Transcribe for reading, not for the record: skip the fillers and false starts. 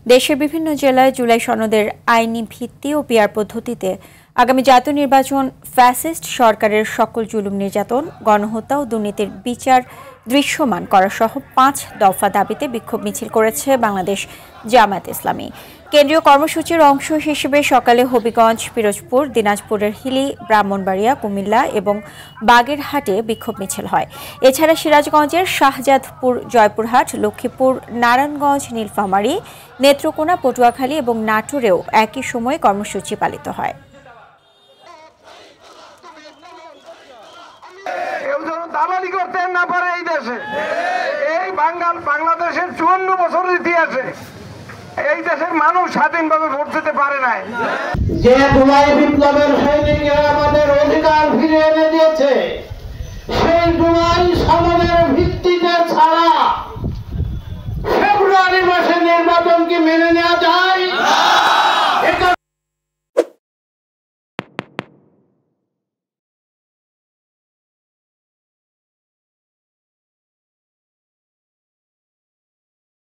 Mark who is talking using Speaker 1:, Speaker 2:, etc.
Speaker 1: দেশের বিভিন্ন জেলায় জুলাই সনদের আইনি ভিত্তি ও পিআর পদ্ধতিতে আগামী জাতীয় নির্বাচন ফ্যাসিস্ট সরকারের সকল জুলুম নির্যাতন, গণহত্যা ও দুর্নীতির বিচার দৃশ্যমান করা সহ ৫ দফা দাবিতে বিক্ষোভ মিছিল করেছে বাংলাদেশ জামায়াতে ইসলামী। কেন্দ্রীয় কর্মসূচির অংশ হিসেবে সকালে হবিগঞ্জ, পিরোজপুর, দিনাজপুরের হিলি, ব্রাহ্মণবাড়িয়া, কুমিল্লা এবং বাগেরহাটে বিক্ষোভ মিছিল হয়। এছাড়া সিরাজগঞ্জের শাহজাদপুর, জয়পুরহাট, লক্ষ্মীপুর, নারায়ণগঞ্জ, নীলফামারী, নেত্রকোনা, পটুয়াখালী এবং নাটোরেও একই সময়ে কর্মসূচি পালিত হয়।
Speaker 2: দালালি করতে না পারে এই দেশে, এই বাংলাদেশের ৫৪ বছর ইতিহাসে এই দেশের মানুষ স্বাধীনভাবে ভোট দিতে পারে নাই।
Speaker 3: যে জুলাই বিপ্লবের সৈনিকরা আমাদের অধিকার ফিরে এনে দিয়েছে, সেই জুলাই সনদের ভিত্তিতে ছাড়া ফেব্রুয়ারি মাসে নির্বাচন কি মেনে